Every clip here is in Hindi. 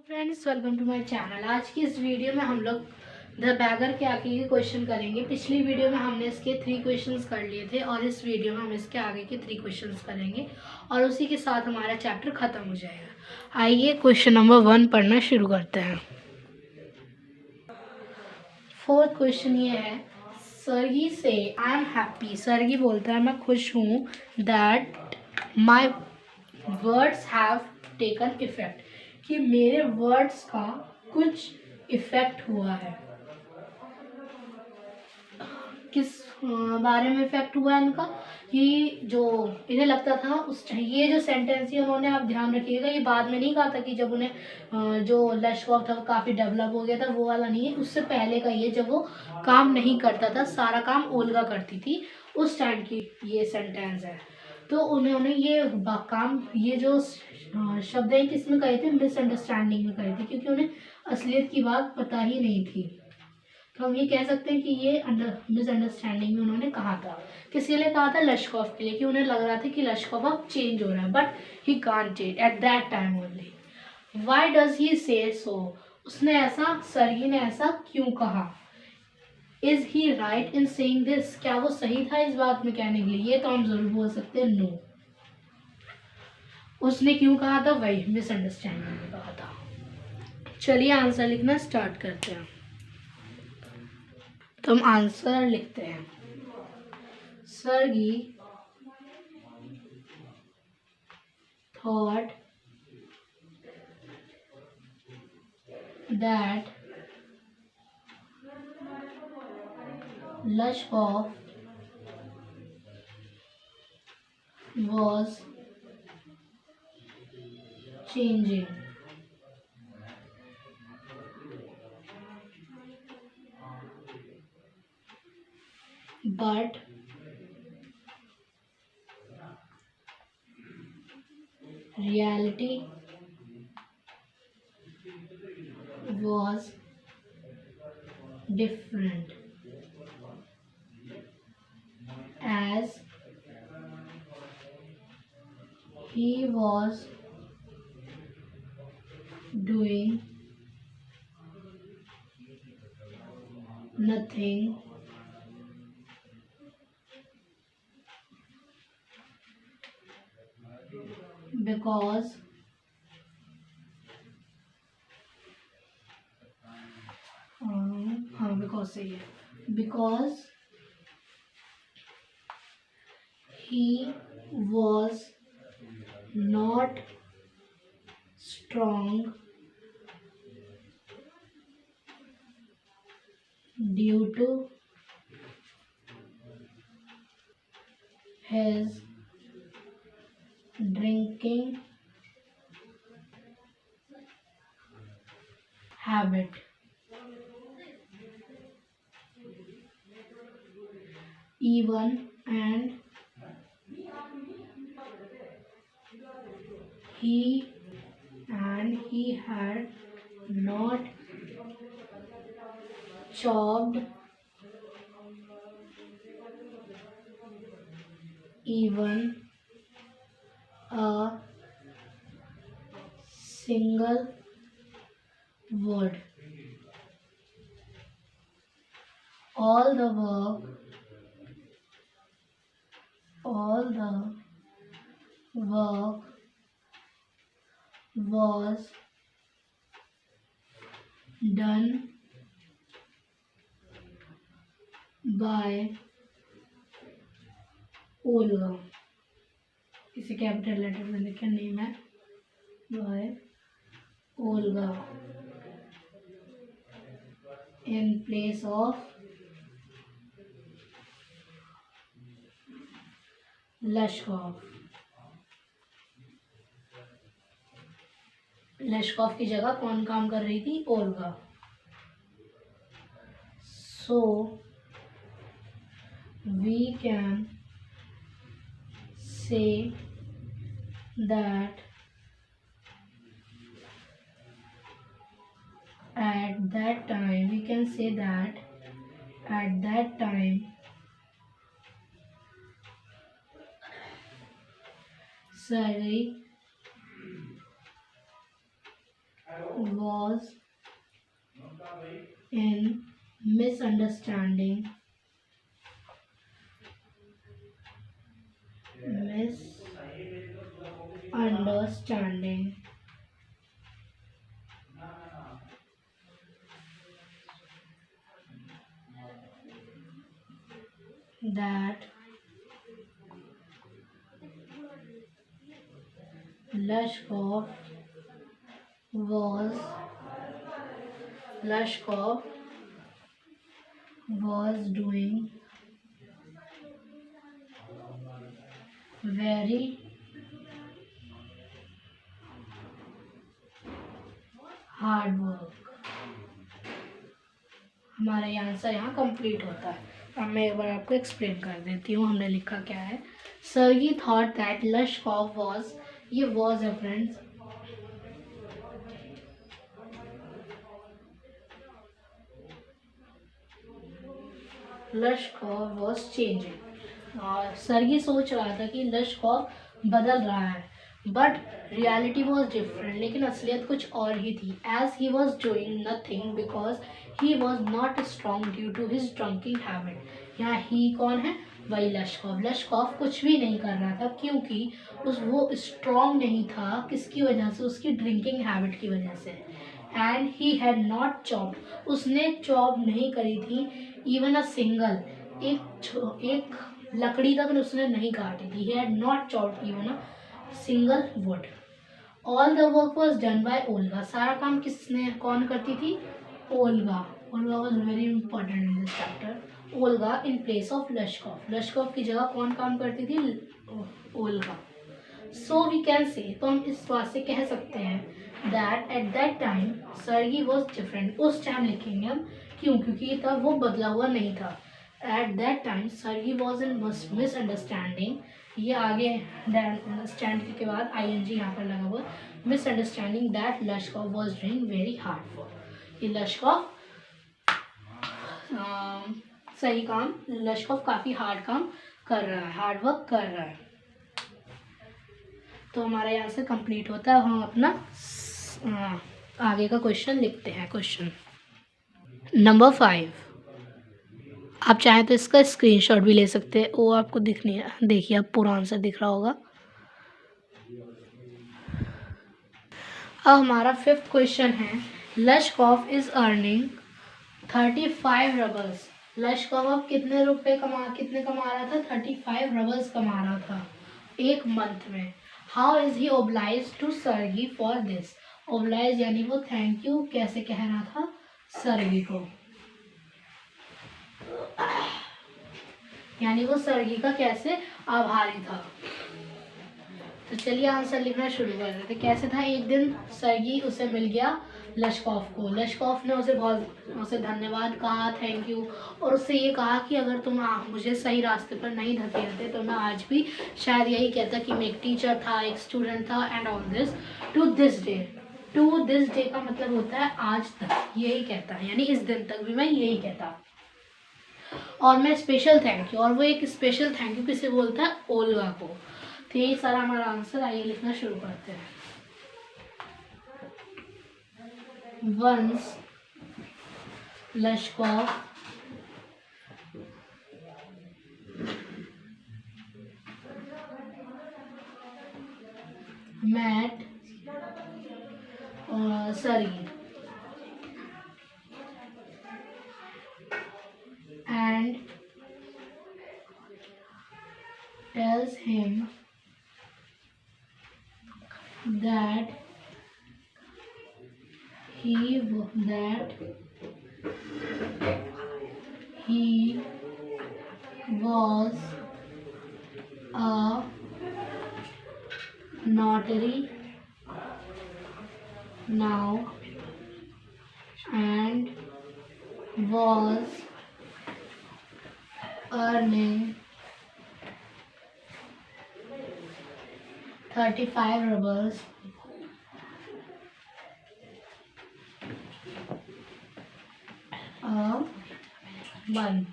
Friends, welcome to my channel. आज की इस वीडियो में हम लोग द बैगर के आगे के क्वेश्चन करेंगे। पिछली वीडियो में हमने इसके 3 क्वेश्चंस कर लिए थे और इस वीडियो में हम इसके आगे के 3 क्वेश्चंस करेंगे और उसी के साथ हमारा चैप्टर खत्म हो जाएगा। आइए क्वेश्चन नंबर 1 पढ़ना शुरू करते हैं। फोर्थ क्वेश्चन ये है, सरगी से आई एम हैप्पी। सरगी बोलता है मैं खुश हूँ, that my words have taken effect, कि मेरे वर्ड्स का कुछ इफेक्ट हुआ है। किस बारे में इफेक्ट हुआ है इनका, कि जो इन्हें लगता था ये जो सेंटेंस है उन्होंने, आप ध्यान रखिएगा, ये बाद में नहीं कहा था कि जब उन्हें जो लैशकॉफ था वो काफ़ी डेवलप हो गया था, वो वाला नहीं है। उससे पहले का ये, जब वो काम नहीं करता था, सारा काम ओल्गा करती थी, उस टाइम की ये सेंटेंस है। तो उन्होंने ये काम, ये जो शब्द है किसमें कहे थे, मिसअंडरस्टैंडिंग में कहे थे, क्योंकि उन्हें असलियत की बात पता ही नहीं थी। तो हम ये कह सकते हैं कि ये मिसअंडरस्टैंडिंग में उन्होंने कहा था। किसके लिए कहा था? लश्कोव के लिए, कि उन्हें लग रहा था कि लश्कोव अब चेंज हो रहा है, but he can't change at that time only. Why does he से सो? उसने ऐसा, सरगी ने ऐसा क्यों कहा? Is he right in saying this? क्या वो सही था इस बात में कहने के लिए? ये तो हम जरूर बोल सकते हैं नो। उसने क्यों कहा था? वही मिसअंडरस्टैंडिंग में कहा था। चलिए आंसर लिखना स्टार्ट करते हैं। तो हम आंसर लिखते हैं, सरगी thought that Lashkov was changing, but reality was different, as he was doing nothing because because सही है, because he was not strong due to his drinking habit. Even and he had not chopped even a single word. All the work was done by Olga. इसे कैपिटल लेटर में लिखे, नेम है by Olga in place of लश्कोव। लश्कोव की जगह कौन काम कर रही थी? Olga. So we can say that at that time, we can say that at that time Sergei was in misunderstanding that Lashkov was doing very hard work। हमारा ये आंसर यहाँ कंप्लीट होता है। अब मैं एक बार आपको एक्सप्लेन कर देती हूँ हमने लिखा क्या है। सर्गी थॉट दैट लशकॉफ वॉज, ये वॉज है फ्रेंड्स, लशकॉफ वॉज चेंजिंग, और सर्गी सोच रहा था कि लशकॉफ बदल रहा है, बट रियलिटी वॉज डिफरेंट, लेकिन असलियत कुछ और ही थी। As he was doing nothing because he was not strong due to his drinking habit. यहाँ ही कौन है? वही लशकॉफ। लशकॉफ कुछ भी नहीं कर रहा था क्योंकि वो स्ट्रॉन्ग नहीं था। किसकी वजह से? उसकी ड्रिंकिंग हैबिट की वजह से। And he had not chopped, उसने चॉप नहीं करी थी इवन अ सिंगल, एक लकड़ी तक उसने नहीं काटी थी। He had not chopped even a single wood. All the work was done by Olga, सारा काम कौन करती थी? Olga. Olga was very important in this chapter. Olga in place of Lushkoff, Lushkoff की जगह कौन काम करती थी? ओल्गा। सो वी कैन से, तो हम इस बात से कह सकते हैं that at that time Sergei was different. उस टाइम लिखेंगे हम, क्यों? क्योंकि तब वो बदला हुआ नहीं था। At that time Sergei was in misunderstanding, ये आगे अंडरस्टैंड के बाद ING यहाँ पर लगा हुआ, misunderstanding that Lushkoff was doing very hard work. ये लशकॉफ सही काम, लशकॉफ काफ़ी हार्ड काम कर रहा है, हार्ड वर्क कर रहा है। तो हमारा यहाँ से कंप्लीट होता है। हम अपना आगे का क्वेश्चन लिखते हैं। क्वेश्चन नंबर 5, आप चाहें तो इसका स्क्रीनशॉट भी ले सकते हैं, वो आपको दिखनी है। देखिए आप पूरा आंसर दिख रहा होगा। अब हमारा 5th क्वेश्चन है, लशकॉफ इज अर्निंग 35 रबल्स। लशकॉफ अब कितने कमा रहा था? 35 रबल्स कमा रहा था एक मंथ में। How is he oblige to Sergei for this? Oblige यानी वो थैंक यू कैसे कह रहा था सर्गी को, यानी वो सर्गी का कैसे आभारी था। तो चलिए आंसर लिखना शुरू कर देते। कैसे था? एक दिन सर्गी उसे मिल गया लशकॉफ को। लशकॉफ ने उसे धन्यवाद कहा, थैंक यू, और उससे ये कहा कि अगर तुम मुझे सही रास्ते पर नहीं धकेलते तो मैं आज भी शायद यही कहता कि मैं एक टीचर था, एक स्टूडेंट था, and all this to this day. To this day का मतलब होता है आज तक, यही कहता है, यानी इस दिन तक भी मैं यही कहता। और मैं स्पेशल थैंक यू, और वो एक स्पेशल थैंक यू किसे बोलता है? ओल्गा को। तो यही सारा हमारा आंसर। आइए लिखना शुरू करते हैं। Once Lushkoff met Sergey and tells him that he was a notary now and was earning 35 rubles a month.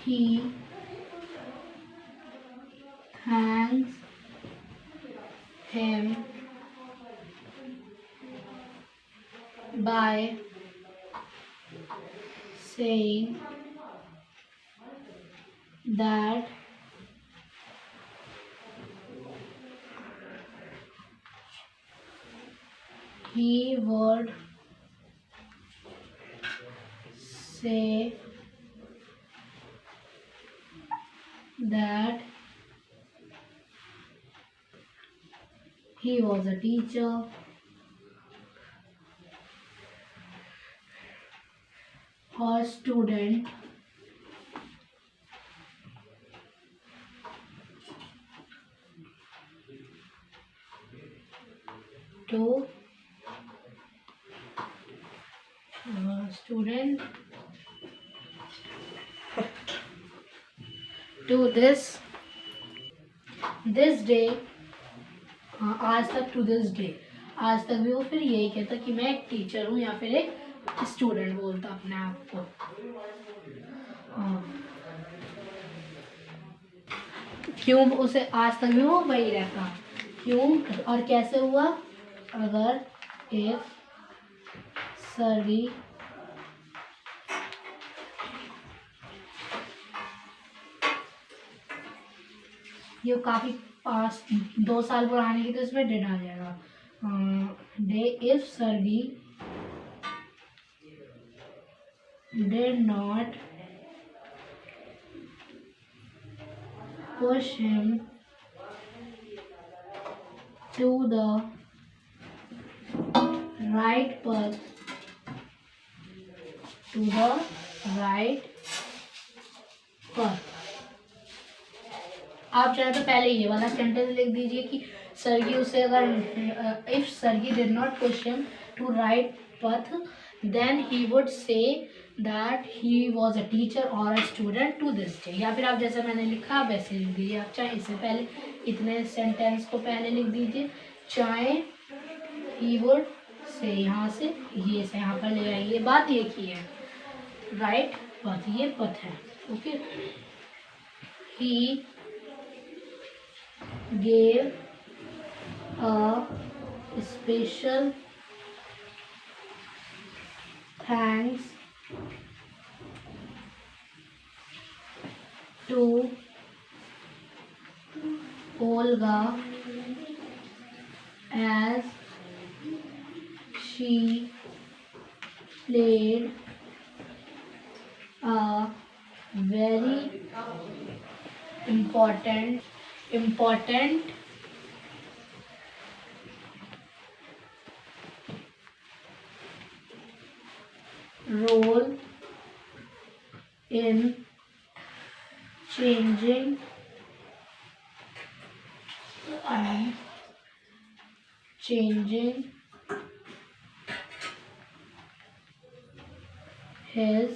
He thanks him by saying that he would say that he was a teacher or student to student to this day। आज तक टू दिस डे, आज तक भी वो फिर यही कहता कि मैं एक टीचर हूँ या फिर एक स्टूडेंट बोलता अपने आप को। क्यों उसे आज तक भी वो वही रहता, क्यों और कैसे हुआ? अगर इफ सर्गी ये काफी 2 साल पुराने की, तो इसमें डिड आ जाएगा। डे if Sergei did not push him to the right path, to the right path। आप चाहे तो पहले ये वाला सेंटेंस लिख दीजिए कि सर्गी उसे अगर if Sergei did not push him to right path then he would say that he was a teacher or a student to this day। या फिर आप जैसे मैंने लिखा वैसे लिख दीजिए। आप चाहे इससे पहले इतने सेंटेंस को पहले लिख दीजिए, चाहे he would say यहाँ से ये से यहाँ पर ले आइए, बात एक ही है। राइट पथ, ये पथ है। Okay, he gave a special thanks to Olga as she played a very important role in changing his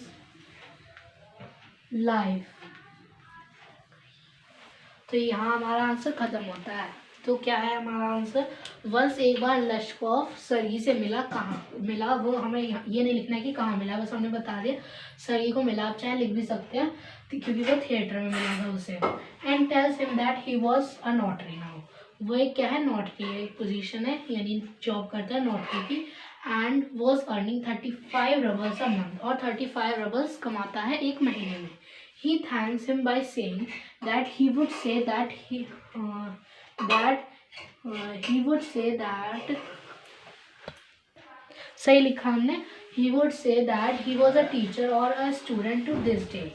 life। तो यहाँ हमारा आंसर खत्म होता है। तो क्या है हमारा आंसर? वंस एक बार लश्कोव सर्गी से मिला, कहाँ मिला वो हमें ये नहीं लिखना है कि कहाँ मिला, बस हमने बता दिया सर्गी को मिला। आप चाहे लिख भी सकते हैं क्योंकि वो थिएटर में मिला था उसे। And tells him that he was a notary now, वो एक क्या है? नॉटरी है, एक पोजीशन है, यानी जॉब करता है नॉटरी की। And was earning 35 roubles a month, और 35 रबल्स कमाता है एक महीने में। He thanks him by saying that he would say that he would say that, सही लिखा हमने, he would say that he was a teacher or a student to this day।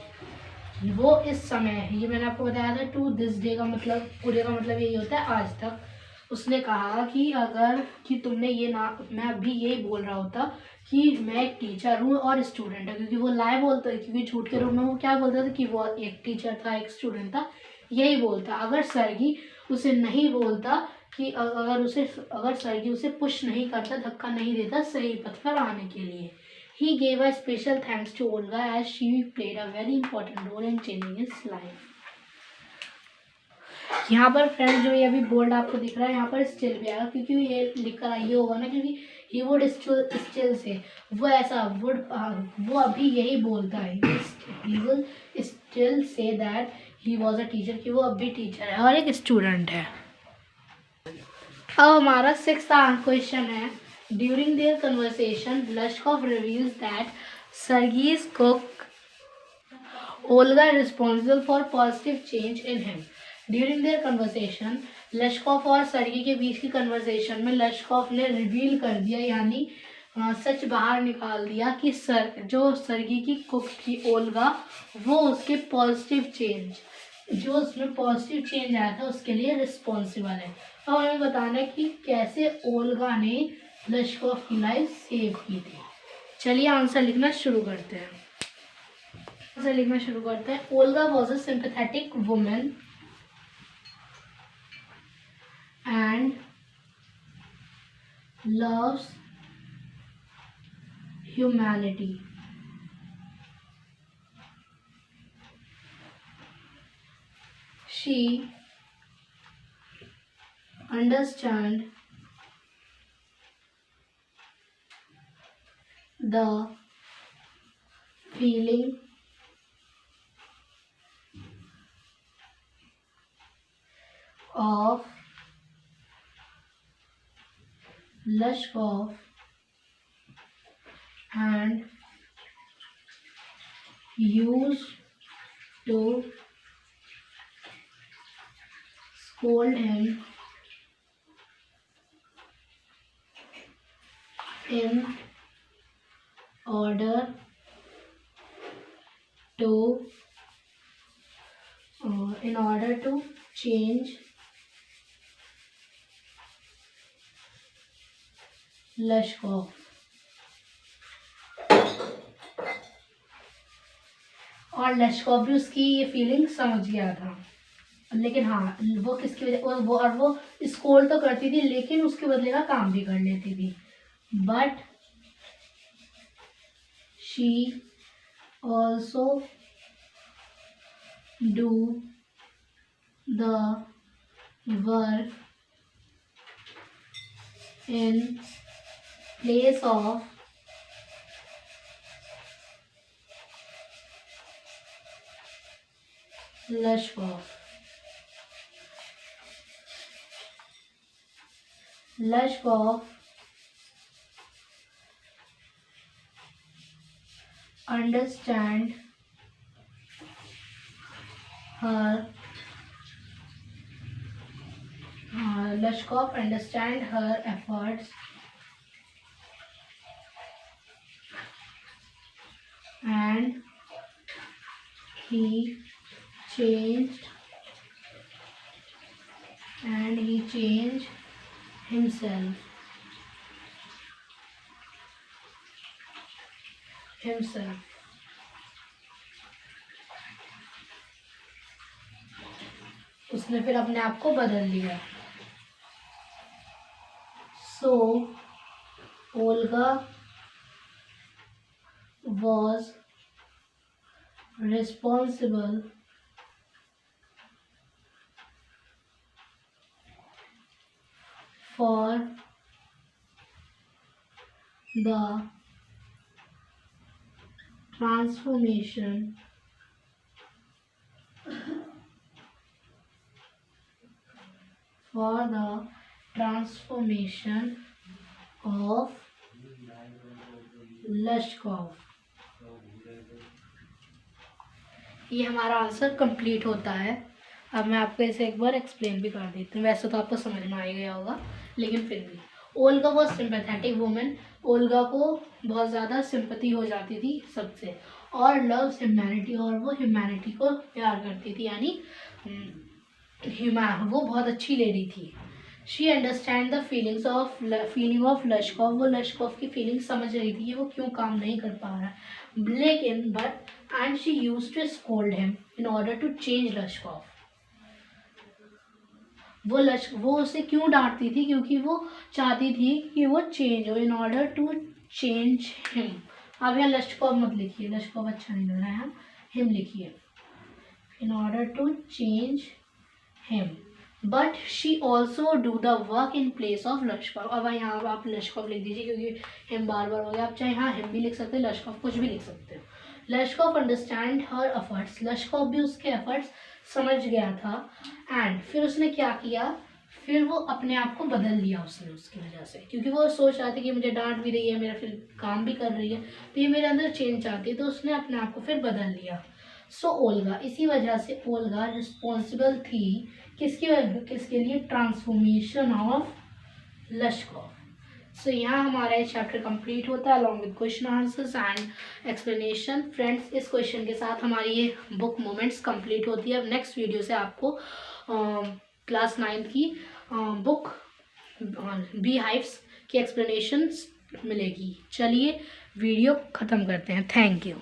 वो इस समय, ये मैंने आपको बताया था to this day का मतलब, पूरे का मतलब यही होता है आज तक। उसने कहा कि अगर कि तुमने ये ना, मैं अभी यही बोल रहा होता कि मैं एक टीचर हूँ और स्टूडेंट है, क्योंकि वो लाई बोलता है, क्योंकि झूठ के रूप में वो क्या बोलता था कि वो एक टीचर था एक स्टूडेंट था, यही बोलता। अगर सर्गी उसे नहीं बोलता कि अगर सर्गी उसे पुश नहीं करता, धक्का नहीं देता सही पथ पर आने के लिए। He gave a special thanks to Olga as she played a very important role in changing his life. यहाँ पर फ्रेंड्स जो ये अभी बोल्ड आपको दिख रहा है, यहाँ पर स्टिल भी आएगा, क्योंकि ये लिखकर ये होगा ना, क्योंकि ही वुड स्टिल से, वो ऐसा वुड, वो अभी यही बोलता है, he will still say that he was a teacher, कि वो अब भी टीचर है और एक स्टूडेंट है। अब हमारा 6th क्वेश्चन है, during their conversation Lushkoff reveals that Sergei's cook Olga responsible for positive change in him. During their conversation, Lushkoff और सर्गी के बीच की कन्वर्सेशन में लशकॉफ ने रिवील कर दिया, यानी सच बाहर निकाल दिया कि जो सर्गी की कुक थी ओल्गा, वो उसके पॉजिटिव चेंज, जो उसमें पॉजिटिव चेंज आया था उसके लिए रिस्पॉन्सिबल है। अब हमें बताना है कि कैसे ओल्गा ने लशकॉफ की लाइफ सेव की थी। चलिए आंसर लिखना शुरू करते हैं। Olga was a sympathetic women and loves humanity. She understands the feeling of Lashkov and used to scold him in order to change लशकॉफ। और लशकॉफ भी उसकी ये फीलिंग समझ गया था, लेकिन हाँ वो किसकी वजह, वो स्कोल्ड तो करती थी लेकिन उसके बदले का काम भी कर लेती थी। But she also do the work in place of Lashkov. Lashkov understand her efforts and he changed himself. उसने फिर अपने आप को बदल लिया। So Olga was responsible for the transformation of लशकॉफ। ये हमारा आंसर कंप्लीट होता है। अब मैं आपको इसे एक बार एक्सप्लेन भी कर देती हूँ। वैसे तो आपको समझ में आ ही गया होगा, लेकिन फिर भी Olga was sympathetic women. Olga को बहुत ज़्यादा सिंपैथी हो जाती थी सबसे, और लव्स ह्यूमैनिटी, और वो ह्यूमैनिटी को प्यार करती थी, यानी वो बहुत अच्छी लेडी थी। She understand the feeling of Lushkoff. वो लशकॉफ की फीलिंग समझ रही थी कि वो क्यों काम नहीं कर पा रहा है, लेकिन and she used to scold him in order to change Lushkoff. वो उसे क्यों डांटती थी, क्योंकि वो चाहती थी कि वो चेंज हो, in order to change him. अब यहाँ लशकॉफ मत लिखिए, लशकॉफ अच्छा नहीं लग रहा है, हिम लिखिए, in order to change him. But she also do the work in place of Lushkoff. अब यहाँ आप लशकॉफ लिख दीजिए, क्योंकि हिम बार बार हो गया। आप चाहे यहाँ हिम भी लिख सकते हैं, लशकॉफ कुछ भी लिख सकते हो। लशकॉफ अंडरस्टैंड हर एफर्ट्स। लशकॉफ भी उसके एफर्ट्स समझ गया था। एंड फिर उसने क्या किया, फिर वो अपने आप को बदल लिया उसने उसकी वजह से, क्योंकि वो सोच रहा था कि मुझे डांट भी रही है, मेरा फिर काम भी कर रही है, तो ये मेरे अंदर चेंज चाहती है, तो उसने अपने आप को फिर बदल लिया। सो ओल्गा, इसी वजह से ओल्गा रिस्पॉन्सिबल थी किसके लिए? Transformation of लश्कोव। सो यहाँ हमारा ये चैप्टर कंप्लीट होता है along with question answers and explanation. Friends, इस क्वेश्चन के साथ हमारी ये बुक मोमेंट्स कंप्लीट होती है। अब नेक्स्ट वीडियो से आपको क्लास 9 की बुक बी हाइव्स की एक्सप्लेनेशन मिलेगी। चलिए वीडियो ख़त्म करते हैं। Thank you.